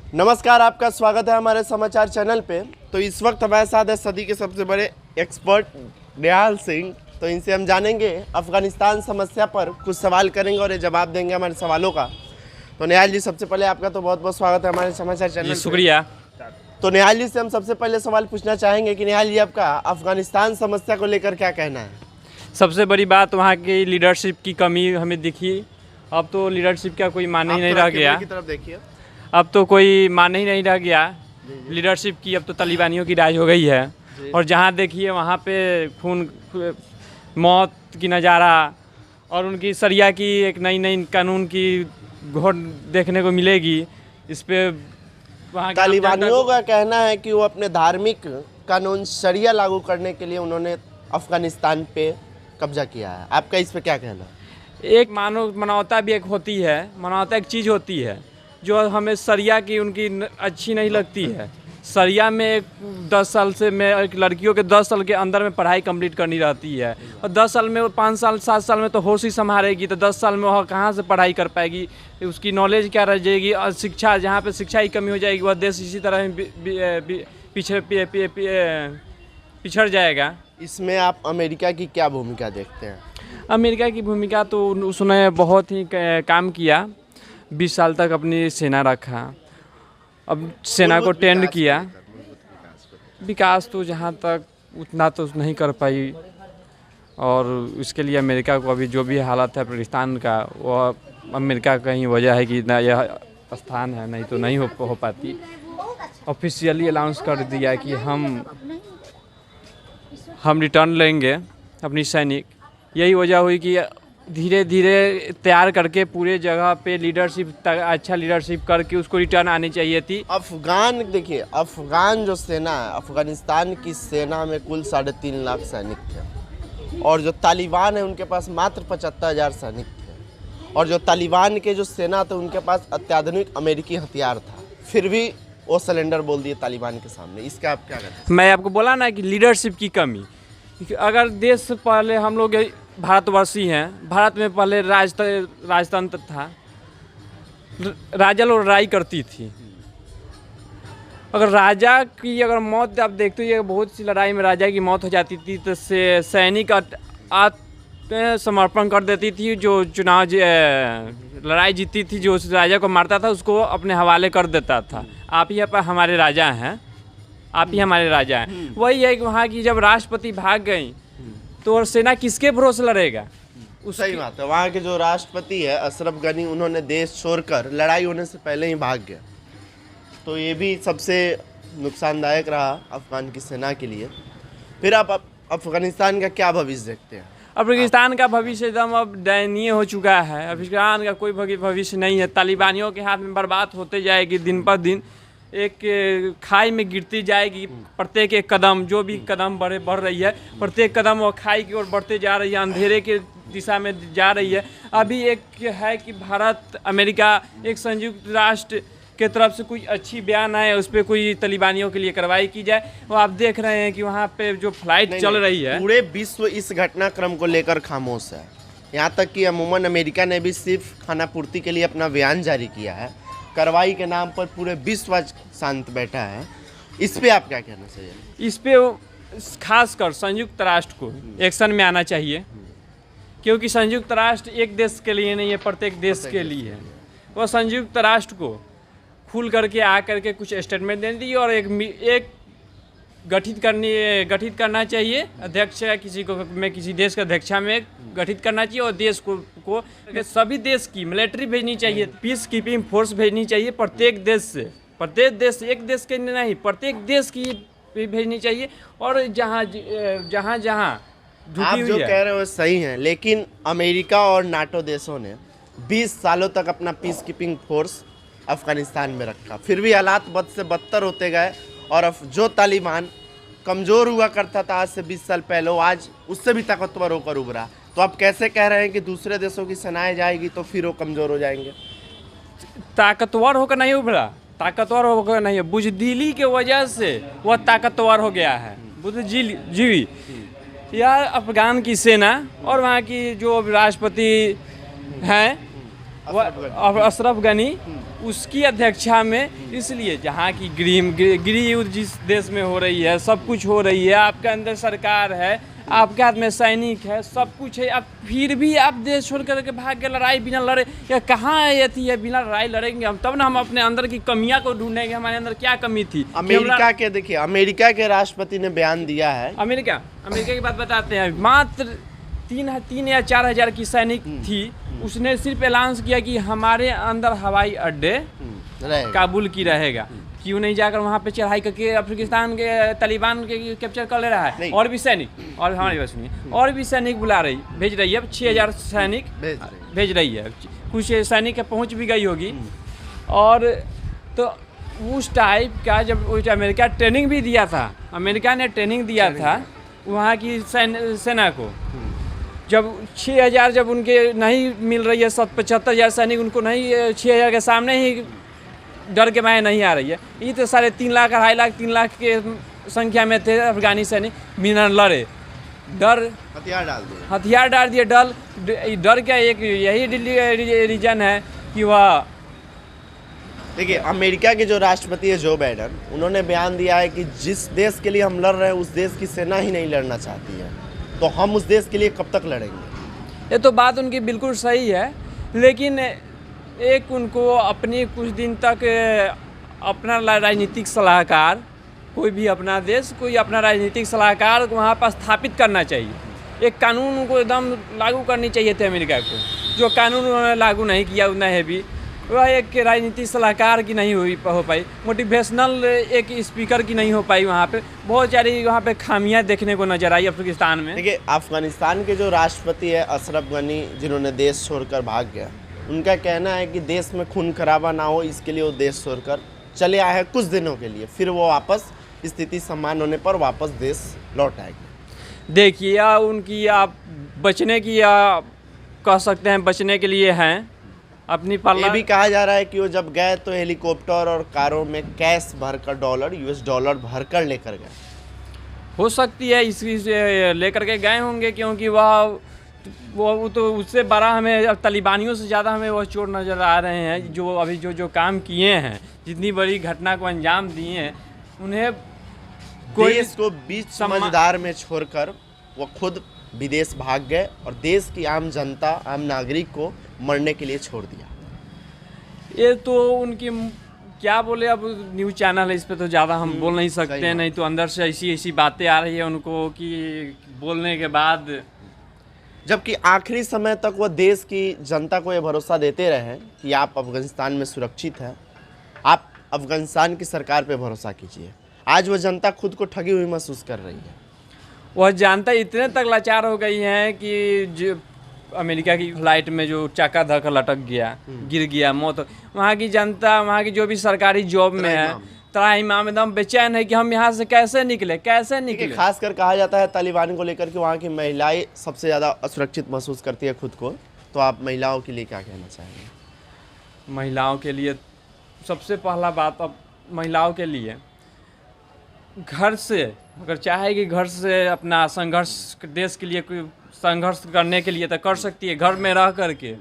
नमस्कार, आपका स्वागत है हमारे समाचार चैनल पे। तो इस वक्त हमारे साथ है सदी के सबसे बड़े एक्सपर्ट निहाल सिंह। तो इनसे हम जानेंगे अफगानिस्तान समस्या पर, कुछ सवाल करेंगे और ये जवाब देंगे हमारे सवालों का। तो निहाल जी, सबसे पहले आपका तो बहुत बहुत स्वागत है हमारे समाचार चैनल पे। शुक्रिया। तो निहाल जी से हम सबसे पहले सवाल पूछना चाहेंगे कि निहाल जी, आपका अफगानिस्तान समस्या को लेकर क्या कहना है? सबसे बड़ी बात वहाँ की लीडरशिप की कमी हमें दिखी। अब तो लीडरशिप का कोई मान ही नहीं रह गया। की तरफ देखिए, अब तो कोई मान ही नहीं रह गया लीडरशिप की। अब तो तालिबानियों की राज हो गई है और जहाँ देखिए वहाँ पे खून, मौत की नज़ारा और उनकी शरिया की एक नई नई कानून की घोर देखने को मिलेगी। इस पे वहाँ के तालिबानियों का कहना है कि वो अपने धार्मिक कानून शरिया लागू करने के लिए उन्होंने अफगानिस्तान पे कब्जा किया है। आपका इस पे क्या कहना है? एक मानवता भी एक होती है, मानवता एक चीज़ होती है जो हमें शरिया की उनकी अच्छी नहीं लगती है। शरिया में एक 10 साल से में एक लड़कियों के 10 साल के अंदर में पढ़ाई कंप्लीट करनी रहती है और 10 साल में, 5 साल 7 साल में तो होश ही संभालेगी, तो 10 साल में वह कहाँ से पढ़ाई कर पाएगी? उसकी नॉलेज क्या रह जाएगी? और शिक्षा, जहाँ पे शिक्षा की कमी हो जाएगी वह देश इसी तरह पिछड़ जाएगा। इसमें आप अमेरिका की क्या भूमिका देखते हैं? अमेरिका की भूमिका तो उसने बहुत ही काम किया। 20 साल तक अपनी सेना रखा, अब सेना को टेंड किया। विकास तो जहाँ तक उतना तो नहीं कर पाई और उसके लिए अमेरिका को अभी जो भी हालत है पाकिस्तान का, वो अमेरिका का ही वजह है कि ना यह स्थान है, नहीं तो नहीं हो पाती। ऑफिशियली अनाउंस कर दिया कि हम रिटर्न लेंगे अपनी सैनिक। यही वजह हुई कि धीरे धीरे तैयार करके पूरे जगह पे लीडरशिप, अच्छा लीडरशिप करके उसको रिटर्न आनी चाहिए थी। अफगान, देखिए अफगान जो सेना है, अफगानिस्तान की सेना में कुल 3.5 लाख सैनिक थे और जो तालिबान है उनके पास मात्र 75,000 सैनिक थे। और जो तालिबान के जो सेना थे उनके पास अत्याधुनिक अमेरिकी हथियार था, फिर भी वो सिलेंडर बोल दिए तालिबान के सामने। इसका आप क्या कहते हैं? मैं आपको बोला ना कि लीडरशिप की कमी। अगर देश पहले, हम लोग भारतवर्षी हैं, भारत में पहले राजतंत्र था, राजा लोग लड़ाई करती थी। अगर राजा की अगर मौत आप देखते हो, बहुत सी लड़ाई में राजा की मौत हो जाती थी तो सैनिक आत्मसमर्पण कर देती थी। जो चुनाव लड़ाई जीती थी, जो उस राजा को मारता था उसको अपने हवाले कर देता था। आप ही हमारे राजा हैं, आप ही हमारे राजा हैं। वही है कि वहाँ की जब राष्ट्रपति भाग गई तो और सेना किसके भरोसे लड़ेगा? सही बात है। वहाँ के जो राष्ट्रपति है अशरफ गनी, उन्होंने देश छोड़कर लड़ाई होने से पहले ही भाग गया। तो ये भी सबसे नुकसानदायक रहा अफगान की सेना के लिए। फिर आप अफगानिस्तान का क्या भविष्य देखते हैं? अफगानिस्तान का भविष्य एकदम अब दयनीय हो चुका है। अफगानिस्तान का कोई भविष्य नहीं है। तालिबानियों के हाथ में बर्बाद होते जाएगी, दिन पर दिन एक खाई में गिरती जाएगी। प्रत्येक एक कदम, जो भी कदम बढ़ रही है, प्रत्येक कदम वो खाई की ओर बढ़ते जा रही है, अंधेरे के दिशा में जा रही है। अभी एक है कि भारत, अमेरिका, एक संयुक्त राष्ट्र के तरफ से कोई अच्छी बयान आए, उस पर कोई तालिबानियों के लिए कार्रवाई की जाए। वो आप देख रहे हैं कि वहाँ पे जो फ्लाइट चल रही है, पूरे विश्व इस घटनाक्रम को लेकर खामोश है। यहाँ तक कि अमूमन अमेरिका ने भी सिर्फ खानापूर्ति के लिए अपना बयान जारी किया है। कार्रवाई के नाम पर पूरे विश्व आज शांत बैठा है। इस पे आप क्या कहना चाहिए? इस पे खासकर संयुक्त राष्ट्र को एक्शन में आना चाहिए, क्योंकि संयुक्त राष्ट्र एक देश के लिए नहीं है, प्रत्येक देश के लिए है। वह संयुक्त राष्ट्र को खुल करके आ करके कुछ स्टेटमेंट देनी चाहिए और एक गठित करना चाहिए अध्यक्ष, किसी को में किसी देश के अध्यक्षा में गठित करना चाहिए और देश को सभी देश की मिलिट्री भेजनी चाहिए, पीस कीपिंग फोर्स भेजनी चाहिए प्रत्येक देश से। प्रत्येक देश, एक देश के नहीं, प्रत्येक देश की भेजनी चाहिए। और जहाँ आप जो कह रहे हो सही है, लेकिन अमेरिका और नाटो देशों ने 20 सालों तक अपना पीस कीपिंग फोर्स अफगानिस्तान में रखा, फिर भी हालात बद से बदतर होते गए। और जो तालिबान कमज़ोर हुआ करता था आज से 20 साल पहले, वो आज उससे भी ताकतवर होकर उभरा। तो आप कैसे कह रहे हैं कि दूसरे देशों की सेनाएं जाएगी तो फिर वो कमज़ोर हो जाएंगे? ताकतवर होकर नहीं उभरा, ताकतवर होकर नहीं है, बुज़दिली के वजह से वह ताकतवर हो गया है। बुद्धिजीवी या अफगान की सेना और वहाँ की जो राष्ट्रपति हैं, अशरफ गनी उसकी अध्यक्षता में, इसलिए जहाँ की गृह युद्ध जिस देश में हो रही है, सब कुछ हो रही है, आपके अंदर सरकार है, आपके हाथ में सैनिक है, सब कुछ है, अब फिर भी आप देश छोड़ करके भाग के लड़ाई बिना लड़े, या कहाँ ये थी है बिना लड़ाई लड़ेंगे हम, तब ना हम अपने अंदर की कमियां को ढूंढेंगे, हमारे अंदर क्या कमी थी। अमेरिका के देखिए, अमेरिका के राष्ट्रपति ने बयान दिया है। अमेरिका की बात बताते हैं, मात्र 3 या 4 हजार की सैनिक थी, उसने सिर्फ ऐलान किया कि हमारे अंदर हवाई अड्डे काबुल की रहेगा, क्यों नहीं जाकर वहाँ पे चढ़ाई करके अफगानिस्तान के तालिबान के कैप्चर कर ले रहा है। और भी सैनिक, और हमारी बात सुनिए, और भी सैनिक भेज रही है, 6000 सैनिक भेज रही है, कुछ सैनिक पहुँच भी गई होगी। और तो उस टाइप का जब अमेरिका ट्रेनिंग भी दिया था, अमेरिका ने ट्रेनिंग दिया था वहाँ की सेना को, जब 6000 जब उनके नहीं मिल रही है, 75,000 सैनिक उनको नहीं, 6000 के सामने ही डर के मारे नहीं आ रही है, ये तो साढ़े 3 लाख 2.5 लाख 3 लाख के संख्या में थे अफगानी सैनिक, बिना लड़े हथियार डाल दिए। डर क्या, एक यही रीजन है कि वह देखिए, अमेरिका के जो राष्ट्रपति है जो बाइडन, उन्होंने बयान दिया है कि जिस देश के लिए हम लड़ रहे हैं उस देश की सेना ही नहीं लड़ना चाहती है, तो हम उस देश के लिए कब तक लड़ेंगे। ये तो बात उनकी बिल्कुल सही है, लेकिन एक उनको अपनी कुछ दिन तक अपना राजनीतिक सलाहकार, कोई भी अपना देश कोई अपना राजनीतिक सलाहकार वहाँ पर स्थापित करना चाहिए। एक कानून उनको एकदम लागू करनी चाहिए थे अमेरिका को, जो कानून उन्होंने लागू नहीं किया उतना है भी, वह एक राजनीतिक सलाहकार की नहीं हो पाई, मोटिवेशनल एक स्पीकर की नहीं हो पाई। वहाँ पे बहुत सारी वहाँ पे खामियां देखने को नजर आई अफगानिस्तान में। देखिए, अफगानिस्तान के जो राष्ट्रपति है अशरफ गनी, जिन्होंने देश छोड़कर भाग गया, उनका कहना है कि देश में खून खराबा ना हो, इसके लिए वो देश छोड़कर चले आए हैं कुछ दिनों के लिए, फिर वो वापस स्थिति सामान्य होने पर वापस देश लौट आएंगे। देखिए, उनकी आप बचने की, या कह सकते हैं बचने के लिए हैं अपनी ये भी कहा जा रहा है कि वो जब गए तो हेलीकॉप्टर और कारों में कैश भरकर US डॉलर भरकर लेकर गए। हो सकती है इसी से लेकर के गए होंगे, क्योंकि वो तो उससे बड़ा हमें तालिबानियों से ज़्यादा हमें वह चोर नज़र आ रहे हैं, जो अभी जो काम किए हैं, जितनी बड़ी घटना को अंजाम दिए हैं, उन्हें कोई देश को बीच समझदार में छोड़कर वो खुद विदेश भाग गए और देश की आम जनता, आम नागरिक को मरने के लिए छोड़ दिया। ये तो उनकी क्या बोले, अब न्यूज़ चैनल है, इस पे तो ज़्यादा हम बोल नहीं सकते, नहीं तो अंदर से ऐसी बातें आ रही है उनको कि बोलने के बाद, जबकि आखिरी समय तक वो देश की जनता को ये भरोसा देते रहे कि आप अफगानिस्तान में सुरक्षित हैं, आप अफगानिस्तान की सरकार पे भरोसा कीजिए। आज वो जनता खुद को ठगी हुई महसूस कर रही है। वह जनता इतने तक लाचार हो गई है कि जो अमेरिका की फ्लाइट में जो चक्का धक्का लटक गया, गिर गया, मौत, वहाँ की जनता, वहाँ की जो भी सरकारी जॉब में है, त्राहिमाम एकदम बेचैन है कि हम यहाँ से कैसे निकले। खासकर कहा जाता है तालिबान को लेकर कि वहाँ की महिलाएं सबसे ज़्यादा असुरक्षित महसूस करती है खुद को, तो आप महिलाओं के लिए क्या कहना चाहेंगे? महिलाओं के लिए सबसे पहला बात, अब महिलाओं के लिए घर से अगर चाहे कि घर से अपना संघर्ष, देश के लिए कोई संघर्ष करने के लिए तो कर सकती है, घर में रह करके